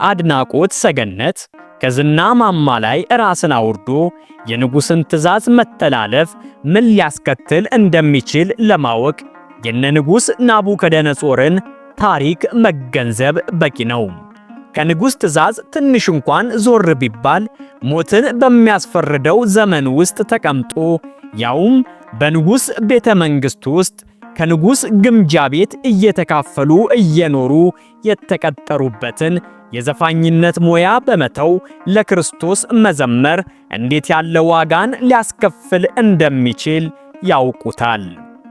አድናቆት ሰገነት ከዝና ማማ ላይ ራስን አውርዶ የንጉሥን ትእዛዝ መተላለፍ ምን ሊያስከትል እንደሚችል ለማወቅ የንጉሥ ናቡከደነጾርን ታሪክ መገንዘብ በቂ ነው። ከንጉሥ ትእዛዝ ትንሽ እንኳን ዞር ቢባል ሞትን በሚያስፈርደው ዘመን ውስጥ ተቀምጦ ያውም በንጉሥ ቤተ መንግሥት ውስጥ ከንጉሥ ግምጃ ቤት እየተካፈሉ እየኖሩ የተቀጠሩበትን የዘፋኝነት ሙያ በመተው ለክርስቶስ መዘመር እንዴት ያለ ዋጋን ሊያስከፍል እንደሚችል ያውቁታል።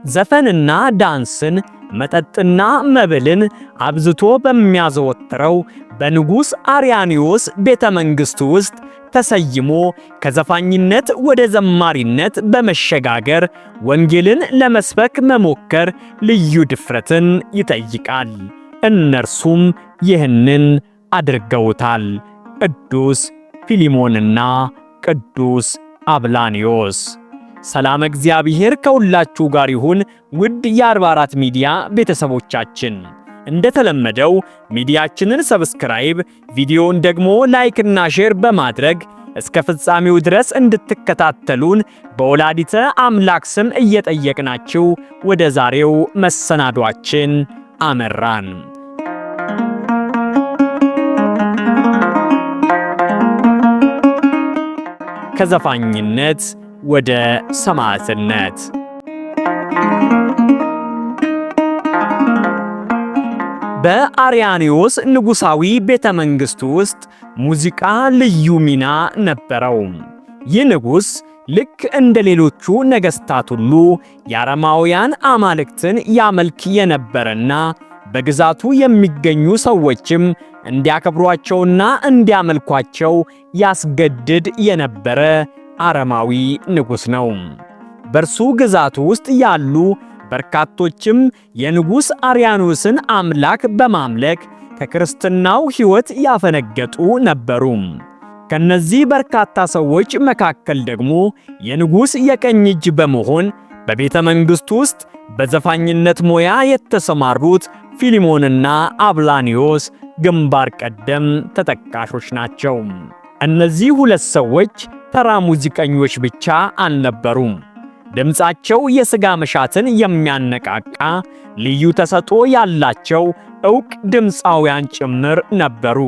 ዘፈንና ዳንስን መጠጥና መብልን አብዝቶ በሚያዘወትረው በንጉሥ አርያኒዮስ ቤተ መንግሥት ውስጥ ተሰይሞ ከዘፋኝነት ወደ ዘማሪነት በመሸጋገር ወንጌልን ለመስበክ መሞከር ልዩ ድፍረትን ይጠይቃል። እነርሱም ይህንን አድርገውታል። ቅዱስ ፊሊሞንና ቅዱስ አብላኒዮስ። ሰላም እግዚአብሔር ከሁላችሁ ጋር ይሁን። ውድ የ44 ሚዲያ ቤተሰቦቻችን እንደተለመደው ሚዲያችንን ሰብስክራይብ፣ ቪዲዮውን ደግሞ ላይክ እና ሼር በማድረግ እስከ ፍጻሜው ድረስ እንድትከታተሉን በወላዲተ አምላክ ስም እየጠየቅናችሁ ወደ ዛሬው መሰናዷችን አመራን። ከዘፋኝነት ወደ ሰማዕትነት። በአርያኒዮስ ንጉሣዊ ቤተ መንግሥት ውስጥ ሙዚቃ ልዩ ሚና ነበረው። ይህ ንጉሥ ልክ እንደ ሌሎቹ ነገሥታት ሁሉ የአረማውያን አማልክትን ያመልክ የነበረና በግዛቱ የሚገኙ ሰዎችም እንዲያከብሯቸውና እንዲያመልኳቸው ያስገድድ የነበረ አረማዊ ንጉሥ ነው። በእርሱ ግዛት ውስጥ ያሉ በርካቶችም የንጉሥ አርያኖስን አምላክ በማምለክ ከክርስትናው ሕይወት ያፈነገጡ ነበሩ። ከነዚህ በርካታ ሰዎች መካከል ደግሞ የንጉሥ የቀኝ እጅ በመሆን በቤተ መንግሥቱ ውስጥ በዘፋኝነት ሙያ የተሰማሩት ፊሊሞንና አብላኒዮስ ግንባር ቀደም ተጠቃሾች ናቸው። እነዚህ ሁለት ሰዎች ተራ ሙዚቀኞች ብቻ አልነበሩም። ድምፃቸው የሥጋ መሻትን የሚያነቃቃ ልዩ ተሰጥኦ ያላቸው ዕውቅ ድምፃውያን ጭምር ነበሩ።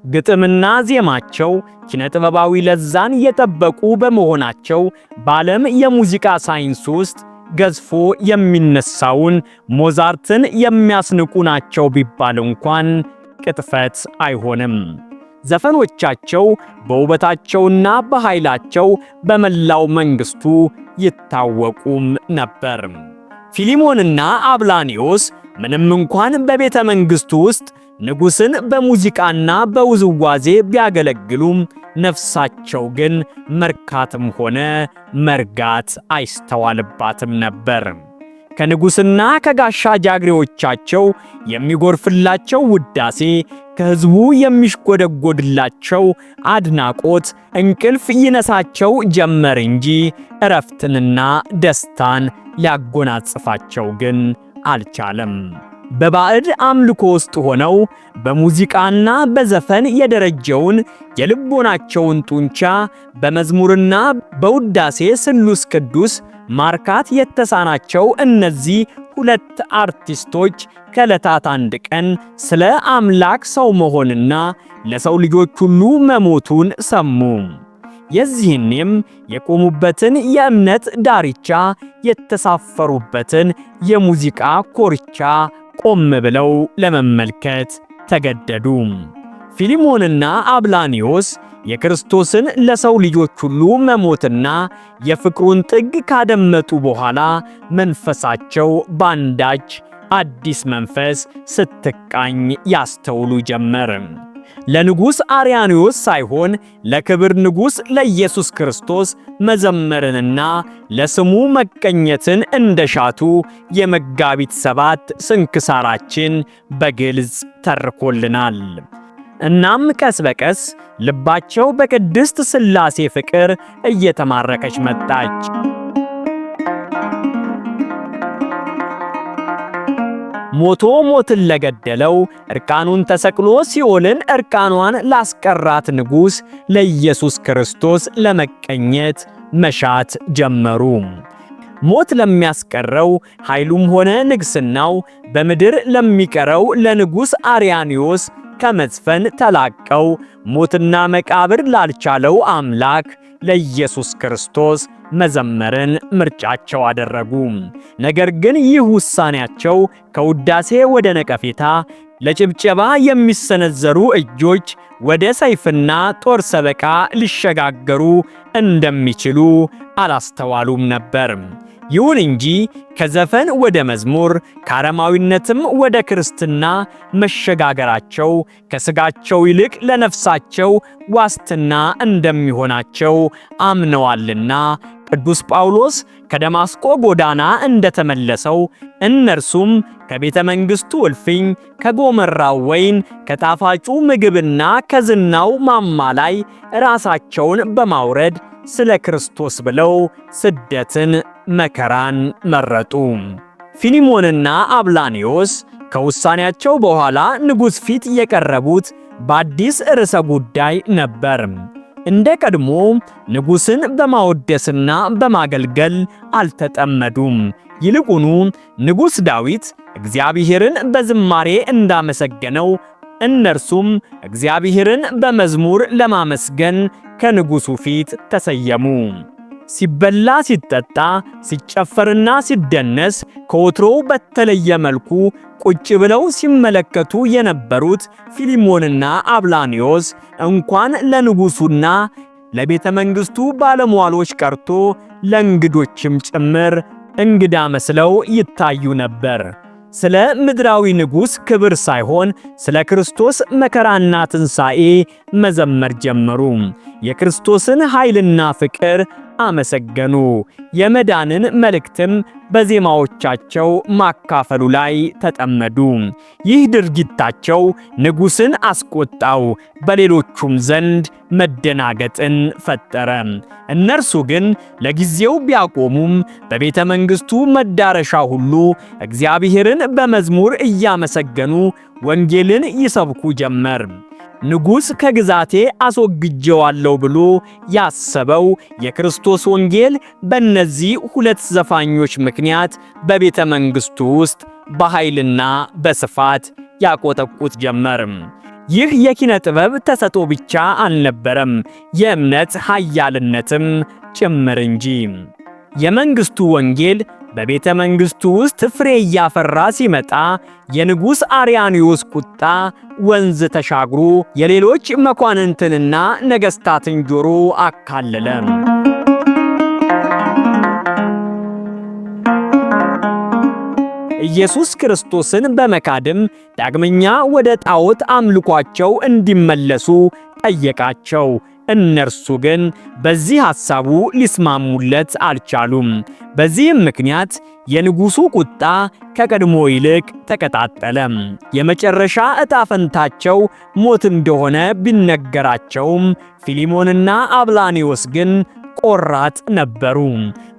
ግጥምና ዜማቸው ኪነጥበባዊ ለዛን የጠበቁ በመሆናቸው በዓለም የሙዚቃ ሳይንስ ውስጥ ገዝፎ የሚነሳውን ሞዛርትን የሚያስንቁ ናቸው ቢባል እንኳን ቅጥፈት አይሆንም። ዘፈኖቻቸው በውበታቸውና በኃይላቸው በመላው መንግሥቱ ይታወቁም ነበር። ፊሊሞንና አብላኒዮስ ምንም እንኳን በቤተ መንግሥቱ ውስጥ ንጉሥን በሙዚቃና በውዝዋዜ ቢያገለግሉም ነፍሳቸው ግን መርካትም ሆነ መርጋት አይስተዋልባትም ነበር። ከንጉሥና ከጋሻ ጃግሬዎቻቸው የሚጎርፍላቸው ውዳሴ፣ ከሕዝቡ የሚሽጎደጎድላቸው አድናቆት እንቅልፍ ይነሳቸው ጀመር እንጂ እረፍትንና ደስታን ሊያጎናጽፋቸው ግን አልቻለም። በባዕድ አምልኮ ውስጥ ሆነው በሙዚቃና በዘፈን የደረጀውን የልቦናቸውን ጡንቻ በመዝሙርና በውዳሴ ስሉስ ቅዱስ ማርካት የተሳናቸው እነዚህ ሁለት አርቲስቶች ከዕለታት አንድ ቀን ስለ አምላክ ሰው መሆንና ለሰው ልጆች ሁሉ መሞቱን ሰሙ። የዚህንም የቆሙበትን የእምነት ዳርቻ የተሳፈሩበትን የሙዚቃ ኮርቻ ቆም ብለው ለመመልከት ተገደዱ። ፊሊሞንና አብላኒዮስ የክርስቶስን ለሰው ልጆች ሁሉ መሞትና የፍቅሩን ጥግ ካደመጡ በኋላ መንፈሳቸው ባንዳች አዲስ መንፈስ ስትቃኝ ያስተውሉ ጀመር። ለንጉሥ አርያኒዮስ ሳይሆን ለክብር ንጉሥ ለኢየሱስ ክርስቶስ መዘመርንና ለስሙ መቀኘትን እንደሻቱ የመጋቢት 7 ስንክሳራችን በግልጽ ተርኮልናል። እናም ቀስ በቀስ ልባቸው በቅድስት ሥላሴ ፍቅር እየተማረከች መጣች። ሞቶ ሞትን ለገደለው እርቃኑን ተሰቅሎ ሲኦልን እርቃኗን ላስቀራት ንጉሥ ለኢየሱስ ክርስቶስ ለመቀኘት መሻት ጀመሩ። ሞት ለሚያስቀረው ኃይሉም ሆነ ንግስናው በምድር ለሚቀረው ለንጉሥ አርያኒዮስ ከመዝፈን ተላቀው ሞትና መቃብር ላልቻለው አምላክ ለኢየሱስ ክርስቶስ መዘመርን ምርጫቸው አደረጉ። ነገር ግን ይህ ውሳኔያቸው ከውዳሴ ወደ ነቀፌታ፣ ለጭብጨባ የሚሰነዘሩ እጆች ወደ ሰይፍና ጦር ሰበቃ ሊሸጋገሩ እንደሚችሉ አላስተዋሉም ነበር። ይሁን እንጂ ከዘፈን ወደ መዝሙር ከአረማዊነትም ወደ ክርስትና መሸጋገራቸው ከሥጋቸው ይልቅ ለነፍሳቸው ዋስትና እንደሚሆናቸው አምነዋልና ቅዱስ ጳውሎስ ከደማስቆ ጎዳና እንደተመለሰው እነርሱም ከቤተ መንግሥቱ እልፍኝ፣ ከጎመራው ወይን፣ ከጣፋጩ ምግብና ከዝናው ማማ ላይ ራሳቸውን በማውረድ ስለ ክርስቶስ ብለው ስደትን፣ መከራን መረጡ። ፊሊሞንና አብላኒዮስ ከውሳኔያቸው በኋላ ንጉሥ ፊት የቀረቡት በአዲስ ርዕሰ ጉዳይ ነበር። እንደ ቀድሞ ንጉሥን በማወደስና በማገልገል አልተጠመዱም። ይልቁኑ ንጉሥ ዳዊት እግዚአብሔርን በዝማሬ እንዳመሰገነው እነርሱም እግዚአብሔርን በመዝሙር ለማመስገን ከንጉሡ ፊት ተሰየሙ። ሲበላ ሲጠጣ፣ ሲጨፈርና ሲደነስ ከወትሮው በተለየ መልኩ ቁጭ ብለው ሲመለከቱ የነበሩት ፊሊሞንና አብላኒዮስ እንኳን ለንጉሡና ለቤተ መንግሥቱ ባለሟሎች ቀርቶ ለእንግዶችም ጭምር እንግዳ መስለው ይታዩ ነበር። ስለ ምድራዊ ንጉሥ ክብር ሳይሆን ስለ ክርስቶስ መከራና ትንሣኤ መዘመር ጀመሩ። የክርስቶስን ኃይልና ፍቅር አመሰገኑ። የመዳንን መልእክትም በዜማዎቻቸው ማካፈሉ ላይ ተጠመዱ። ይህ ድርጊታቸው ንጉሥን አስቆጣው፣ በሌሎቹም ዘንድ መደናገጥን ፈጠረ። እነርሱ ግን ለጊዜው ቢያቆሙም በቤተ መንግሥቱ መዳረሻ ሁሉ እግዚአብሔርን በመዝሙር እያመሰገኑ ወንጌልን ይሰብኩ ጀመር። ንጉሥ ከግዛቴ አስወግጄዋለሁ ብሎ ያሰበው የክርስቶስ ወንጌል በእነዚህ ሁለት ዘፋኞች ምክንያት በቤተ መንግሥቱ ውስጥ በኃይልና በስፋት ያቆጠቁት ጀመር። ይህ የኪነ ጥበብ ተሰጥኦ ብቻ አልነበረም፣ የእምነት ኃያልነትም ጭምር እንጂ። የመንግሥቱ ወንጌል በቤተ መንግሥቱ ውስጥ ፍሬ እያፈራ ሲመጣ የንጉሥ አርያኒዮስ ቁጣ ወንዝ ተሻግሮ የሌሎች መኳንንትንና ነገሥታትን ጆሮ አካለለ። ኢየሱስ ክርስቶስን በመካድም ዳግመኛ ወደ ጣዖት አምልኳቸው እንዲመለሱ ጠየቃቸው። እነርሱ ግን በዚህ ሐሳቡ ሊስማሙለት አልቻሉም። በዚህም ምክንያት የንጉሡ ቁጣ ከቀድሞ ይልቅ ተቀጣጠለ። የመጨረሻ ዕጣ ፈንታቸው ሞት እንደሆነ ቢነገራቸውም ፊሊሞንና አብላኒዮስ ግን ቆራጥ ነበሩ።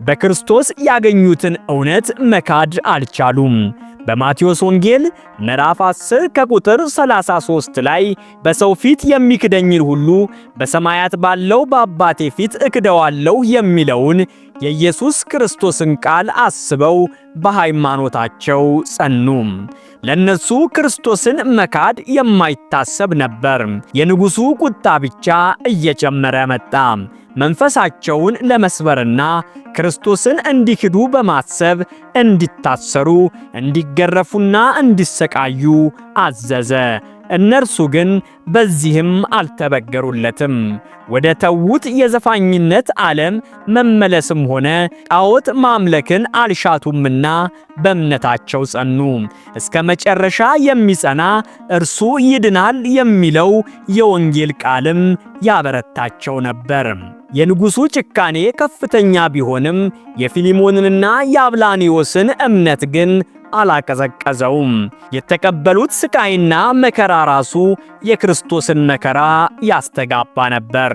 በክርስቶስ ያገኙትን እውነት መካድ አልቻሉም። በማቴዎስ ወንጌል ምዕራፍ 10 ከቁጥር 33 ላይ በሰው ፊት የሚክደኝን ሁሉ በሰማያት ባለው በአባቴ ፊት እክደዋለሁ የሚለውን የኢየሱስ ክርስቶስን ቃል አስበው በሃይማኖታቸው ጸኑ። ለነሱ ክርስቶስን መካድ የማይታሰብ ነበር። የንጉሡ ቁጣ ብቻ እየጨመረ መጣ። መንፈሳቸውን ለመስበርና ክርስቶስን እንዲክዱ በማሰብ እንዲታሰሩ፣ እንዲገረፉና እንዲሰቃዩ አዘዘ። እነርሱ ግን በዚህም አልተበገሩለትም። ወደ ተዉት የዘፋኝነት ዓለም መመለስም ሆነ ጣዖት ማምለክን አልሻቱምና በእምነታቸው ጸኑ። እስከ መጨረሻ የሚጸና እርሱ ይድናል የሚለው የወንጌል ቃልም ያበረታቸው ነበር። የንጉሡ ጭካኔ ከፍተኛ ቢሆንም የፊሊሞንንና የአብላኒዮስን እምነት ግን አላቀዘቀዘውም። የተቀበሉት ስቃይና መከራ ራሱ የክርስቶስን መከራ ያስተጋባ ነበር።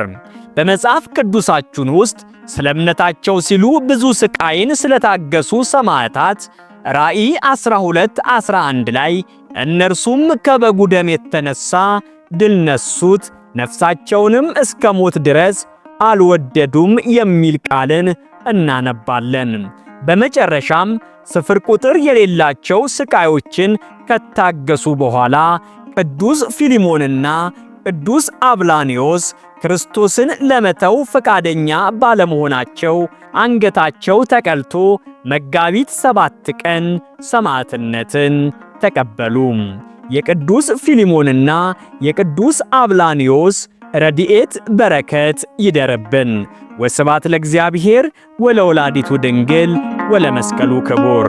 በመጽሐፍ ቅዱሳችን ውስጥ ስለ እምነታቸው ሲሉ ብዙ ስቃይን ስለታገሱ ሰማዕታት ራእይ 12:11 ላይ እነርሱም ከበጉ ደም የተነሳ ድል ነሱት፣ ነፍሳቸውንም እስከ ሞት ድረስ አልወደዱም የሚል ቃልን እናነባለን። በመጨረሻም ስፍር ቁጥር የሌላቸው ስቃዮችን ከታገሱ በኋላ ቅዱስ ፊሊሞንና ቅዱስ አብላኒዮስ ክርስቶስን ለመተው ፈቃደኛ ባለመሆናቸው አንገታቸው ተቀልቶ መጋቢት 7 ቀን ሰማዕትነትን ተቀበሉ። የቅዱስ ፊሊሞንና የቅዱስ አብላኒዮስ ረድኤት በረከት ይደርብን። ወስብሐት ለእግዚአብሔር ወለወላዲቱ ድንግል ወለመስቀሉ ክቡር።